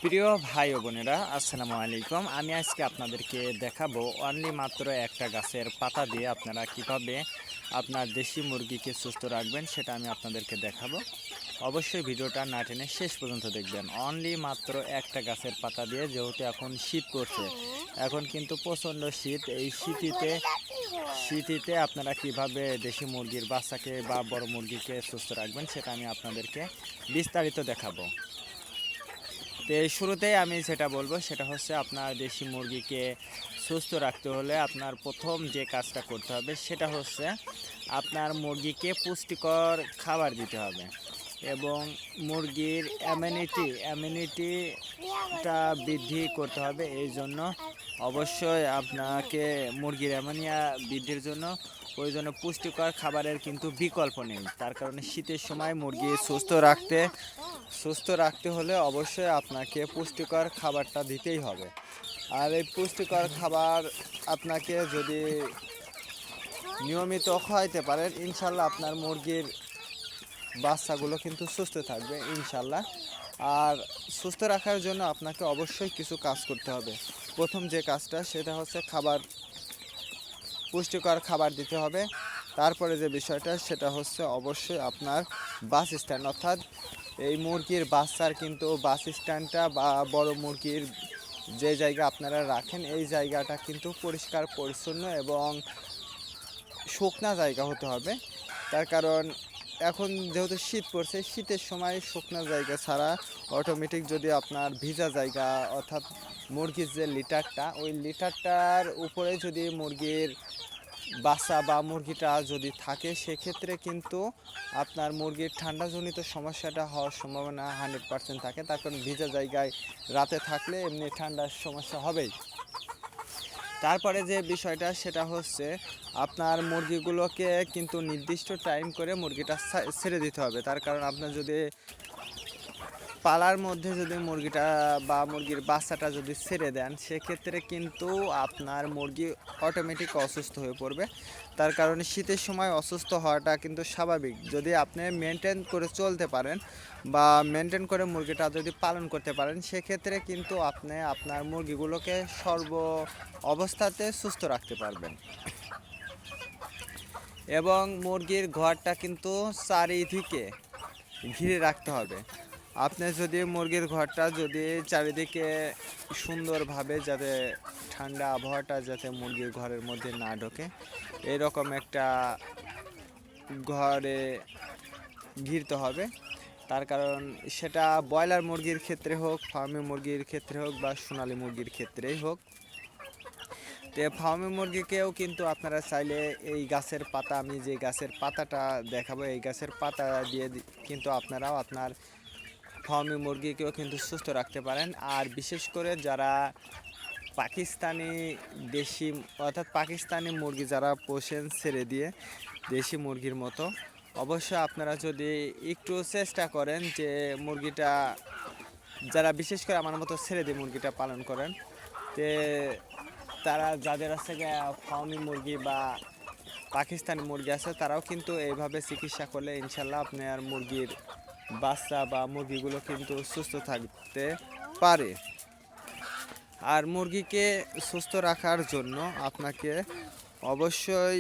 প্রিয় ভাই ও বোনেরা, আসসালামু আলাইকুম। আমি আজকে আপনাদেরকে দেখাবো অনলি মাত্র একটা গাছের পাতা দিয়ে আপনারা কিভাবে আপনার দেশি মুরগিকে সুস্থ রাখবেন, সেটা আমি আপনাদেরকে দেখাবো। অবশ্যই ভিডিওটা না টেনে শেষ পর্যন্ত দেখবেন। অনলি মাত্র একটা গাছের পাতা দিয়ে, যেহেতু এখন শীত পড়ছে, এখন কিন্তু প্রচণ্ড শীত। এই শীতিতে আপনারা কিভাবে দেশি মুরগির বাচ্চাকে বা বড় মুরগিকে সুস্থ রাখবেন, সেটা আমি আপনাদেরকে বিস্তারিত দেখাবো। তো এই শুরুতেই আমি যেটা বলবো সেটা হচ্ছে, আপনার দেশি মুরগিকে সুস্থ রাখতে হলে আপনার প্রথম যে কাজটা করতে হবে সেটা হচ্ছে আপনার মুরগিকে পুষ্টিকর খাবার দিতে হবে এবং মুরগির ইমিউনিটিটা বৃদ্ধি করতে হবে। এই জন্য অবশ্যই আপনাকে মুরগির অ্যামোনিয়া বৃদ্ধির জন্য প্রয়োজনীয় পুষ্টিকর খাবারের কিন্তু বিকল্প নেই। তার কারণে শীতের সময় মুরগি সুস্থ রাখতে হলে অবশ্যই আপনাকে পুষ্টিকর খাবারটা দিতেই হবে। আর এই পুষ্টিকর খাবার আপনাকে যদি নিয়মিত খাওয়াইতে পারেন, ইনশাল্লাহ আপনার মুরগির বাচ্চাগুলো কিন্তু সুস্থ থাকবে ইনশাল্লাহ। আর সুস্থ রাখার জন্য আপনাকে অবশ্যই কিছু কাজ করতে হবে। প্রথম যে কাজটা সেটা হচ্ছে পুষ্টিকর খাবার দিতে হবে। তারপরে যে বিষয়টা সেটা হচ্ছে অবশ্যই আপনার বাসস্ট্যান্ড, অর্থাৎ এই মুরগির বাচ্চার কিন্তু বাসস্ট্যান্ডটা বা বড় মুরগির যে জায়গা আপনারা রাখেন, এই জায়গাটা কিন্তু পরিষ্কার পরিচ্ছন্ন এবং শুকনা জায়গা হতে হবে। তার কারণ এখন যেহেতু শীত পড়ছে, শীতের সময় শুকনা জায়গা ছাড়া অটোমেটিক যদি আপনার ভিজা জায়গা, অর্থাৎ মুরগির যে লিটারটা, ওই লিটারটার উপরে যদি মুরগির বাচ্চা বা মুরগিটা যদি থাকে, সেক্ষেত্রে কিন্তু আপনার মুরগির ঠান্ডাজনিত সমস্যাটা হওয়ার সম্ভাবনা 100% থাকে। তার কারণ ভিজা জায়গায় রাতে থাকলে এমনি ঠান্ডার সমস্যা হবেই। তারপরে যে বিষয়টা সেটা হচ্ছে আপনার মুরগিগুলোকে কিন্তু নির্দিষ্ট টাইম করে মুরগিটা ছেড়ে দিতে হবে। তার কারণ আপনার যদি পালার মধ্যে যদি মুরগিটা বা মুরগির বাচ্চাটা যদি ছেড়ে দেন, সেক্ষেত্রে কিন্তু আপনার মুরগি অটোমেটিক অসুস্থ হয়ে পড়বে। তার কারণে শীতের সময় অসুস্থ হওয়াটা কিন্তু স্বাভাবিক। যদি আপনি মেনটেন করে চলতে পারেন বা মেনটেন করে মুরগিটা যদি পালন করতে পারেন, সেক্ষেত্রে কিন্তু আপনি আপনার মুরগিগুলোকে সর্ব অবস্থাতে সুস্থ রাখতে পারবেন। এবং মুরগির ঘরটা কিন্তু চারিদিকে ঘিরে রাখতে হবে। আপনি যদি মুরগির ঘরটা যদি চারিদিকে সুন্দরভাবে, যাতে ঠান্ডা আবহাওয়াটা যাতে মুরগির ঘরের মধ্যে না ঢোকে, এরকম একটা ঘরে ঘিরতে হবে। তার কারণ সেটা ব্রয়লার মুরগির ক্ষেত্রে হোক, ফার্মি মুরগির ক্ষেত্রে হোক বা সোনালী মুরগির ক্ষেত্রেই হোক। তো ফার্মি মুরগিকেও কিন্তু আপনারা চাইলে এই গাছের পাতা, আমি যে গাছের পাতাটা দেখাবো, এই গাছের পাতা দিয়ে কিন্তু আপনারাও আপনার ফার্মি মুরগিকেও কিন্তু সুস্থ রাখতে পারেন। আর বিশেষ করে যারা পাকিস্তানি দেশি, অর্থাৎ পাকিস্তানি মুরগি যারা পোষেন ছেড়ে দিয়ে দেশি মুরগির মতো, অবশ্যই আপনারা যদি একটু চেষ্টা করেন যে মুরগিটা, যারা বিশেষ করে আমার মতো ছেড়ে দিয়ে মুরগিটা পালন করেন, তে তারা যাদের আছে ফার্মি মুরগি বা পাকিস্তানি মুরগি আছে, তারাও কিন্তু এইভাবে চিকিৎসা করলে ইনশাল্লাহ আপনার মুরগির বাচ্চা বা মুরগিগুলো কিন্তু সুস্থ থাকতে পারে। আর মুরগিকে সুস্থ রাখার জন্য আপনাকে অবশ্যই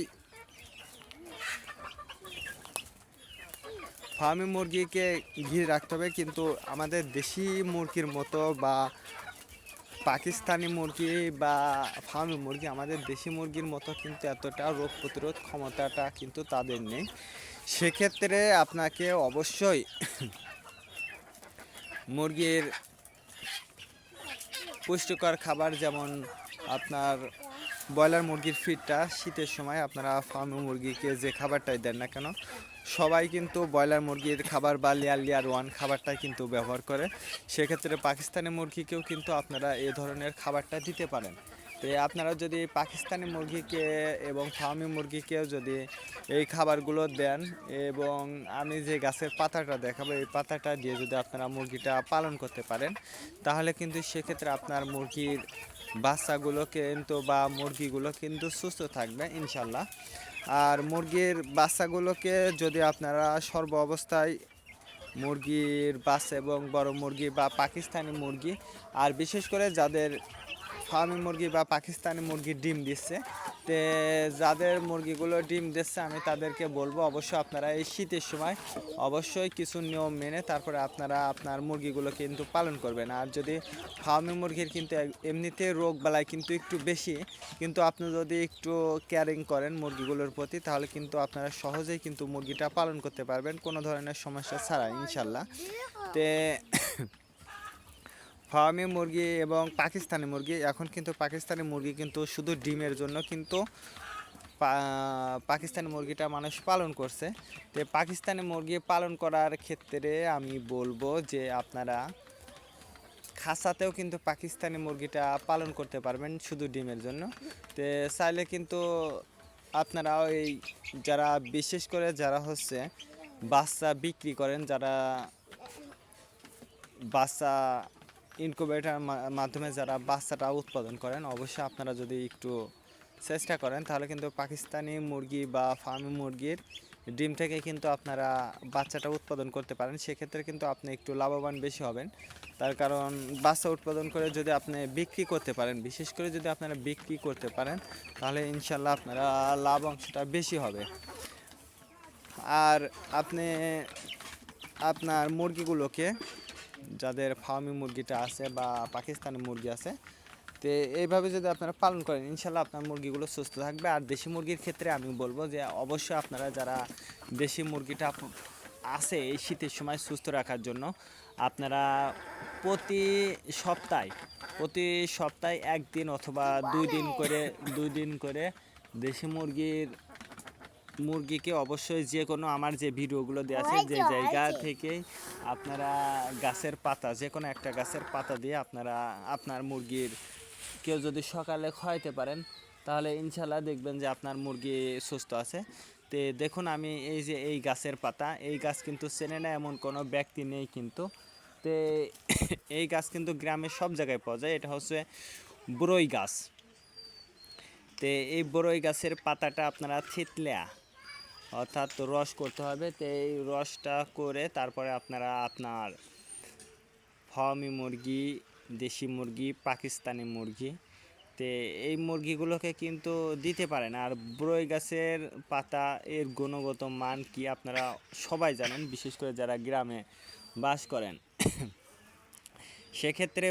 ফার্মি মুরগিকে ঘিরে রাখতে হবে, কিন্তু আমাদের দেশি মুরগির মতো বা পাকিস্তানি মুরগি বা ফার্মি মুরগি, আমাদের দেশি মুরগির মতো কিন্তু এতটা রোগ প্রতিরোধ ক্ষমতাটা কিন্তু তাদের নেই। সেক্ষেত্রে আপনাকে অবশ্যই মুরগির পুষ্টিকর খাবার, যেমন আপনার ব্রয়লার মুরগির ফিডটা শীতের সময় আপনারা ফার্মি মুরগিকে যে খাবারটাই দেন না কেন, সবাই কিন্তু ব্রয়লার মুরগির খাবার বা লেয়ার 1 খাবারটাই কিন্তু ব্যবহার করে। সেক্ষেত্রে পাকিস্তানি মুরগিকেও কিন্তু আপনারা এ ধরনের খাবারটা দিতে পারেন। তো আপনারা যদি পাকিস্তানি মুরগিকে এবং ফার্মি মুরগিকেও যদি এই খাবারগুলো দেন, এবং আমি যে গাছের পাতাটা দেখাবো, এই পাতাটা দিয়ে যদি আপনারা মুরগিটা পালন করতে পারেন, তাহলে কিন্তু সেক্ষেত্রে আপনার মুরগির বাচ্চাগুলো কিন্তু বা মুরগিগুলো কিন্তু সুস্থ থাকবে ইনশাল্লাহ। আর মুরগির বাচ্চাগুলোকে যদি আপনারা সর্ব অবস্থায় মুরগির বাচ্চা এবং বড় মুরগি বা পাকিস্তানি মুরগি, আর বিশেষ করে যাদের ফার্মি মুরগি বা পাকিস্তানি মুরগি ডিম দিচ্ছে, তে যাদের মুরগিগুলো ডিম দিচ্ছে আমি তাদেরকে বলবো অবশ্যই আপনারা এই শীতের সময় অবশ্যই কিছু নিয়ম মেনে তারপরে আপনারা আপনার মুরগিগুলো কিন্তু পালন করবেন। আর যদি ফার্মি মুরগির কিন্তু এমনিতে রোগ বালাই কিন্তু একটু বেশি, কিন্তু আপনি যদি একটু কেয়ারিং করেন মুরগিগুলোর প্রতি তাহলে কিন্তু আপনারা সহজেই কিন্তু মুরগিটা পালন করতে পারবেন কোনো ধরনের সমস্যা ছাড়া ইনশাল্লাহ। তে ফার্মি মুরগি এবং পাকিস্তানি মুরগি, এখন কিন্তু পাকিস্তানি মুরগি কিন্তু শুধু ডিমের জন্য কিন্তু পাকিস্তানি মুরগিটা মানুষ পালন করছে। তো পাকিস্তানি মুরগি পালন করার ক্ষেত্রে আমি বলবো যে আপনারা খাঁচাতেও কিন্তু পাকিস্তানি মুরগিটা পালন করতে পারবেন শুধু ডিমের জন্য। তো চাইলে কিন্তু আপনারা এই যারা বিশেষ করে যারা হচ্ছে বাচ্চা বিক্রি করেন, যারা বাচ্চা ইনকিউবেটর মাধ্যমে যারা বাচ্চাটা উৎপাদন করেন, অবশ্যই আপনারা যদি একটু চেষ্টা করেন তাহলে কিন্তু পাকিস্তানি মুরগি বা ফার্মি মুরগির ডিম থেকে কিন্তু আপনারা বাচ্চাটা উৎপাদন করতে পারেন। সেক্ষেত্রে কিন্তু আপনি একটু লাভবান বেশি হবেন, তার কারণ বাচ্চা উৎপাদন করে যদি আপনি বিক্রি করতে পারেন, বিশেষ করে যদি আপনারা বিক্রি করতে পারেন তাহলে ইনশাল্লাহ আপনারা লাভ অংশটা বেশি হবে। আর আপনি আপনার মুরগিগুলোকে, যাদের ফার্মি মুরগিটা আছে বা পাকিস্তানি মুরগি আছে, তো এইভাবে যদি আপনারা পালন করেন ইনশাল্লাহ আপনার মুরগিগুলো সুস্থ থাকবে। আর দেশি মুরগির ক্ষেত্রে আমি বলবো যে অবশ্যই আপনারা যারা দেশি মুরগিটা আছে এই শীতের সময় সুস্থ রাখার জন্য আপনারা প্রতি সপ্তাহে একদিন অথবা 2 দিন করে দেশি মুরগিকে অবশ্যই যে কোনো আমার যে ভিডিওগুলো দেওয়া আছে যে জায়গা থেকে আপনারা গাছের পাতা, যে কোনো একটা গাছের পাতা দিয়ে আপনারা আপনার মুরগির কেউ যদি সকালে খাওয়াইতে পারেন তাহলে ইনশাল্লাহ দেখবেন যে আপনার মুরগি সুস্থ আছে। তো দেখুন আমি এই যে এই গাছের পাতা, এই গাছ কিন্তু চেনে না এমন কোনো ব্যক্তি নেই কিন্তু। তো এই গাছ কিন্তু গ্রামের সব জায়গায় পাওয়া যায়, এটা হচ্ছে বড়ই গাছ। তো এই বড়ই গাছের পাতাটা আপনারা থেতলা অর্থাৎ রস করতে হবে। তো এই রসটা করে তারপরে আপনারা আপনার ফার্মি মুরগি, দেশি মুরগি, পাকিস্তানি মুরগি, তো এই মুরগিগুলোকে কিন্তু দিতে পারেন। আর বড়ই গাছের পাতা এর গুণগত মান কি আপনারা সবাই জানেন, বিশেষ করে যারা গ্রামে বাস করেন। সেক্ষেত্রে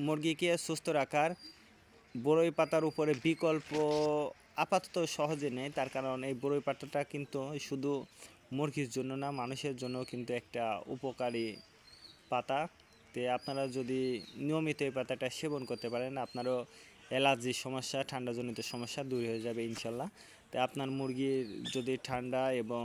মুরগিকে সুস্থ রাখার বড়ই পাতার উপরে বিকল্প আপাতত সহজে নেই, তার কারণ এই বড়ই পাতাটা কিন্তু শুধু মুরগির জন্য না, মানুষের জন্য কিন্তু একটা উপকারী পাতা। তো আপনারা যদি নিয়মিত এই পাতাটা সেবন করতে পারেন আপনারও অ্যালার্জির সমস্যা, ঠান্ডাজনিত সমস্যা দূর হয়ে যাবে ইনশাল্লাহ। তো আপনার মুরগির যদি ঠান্ডা এবং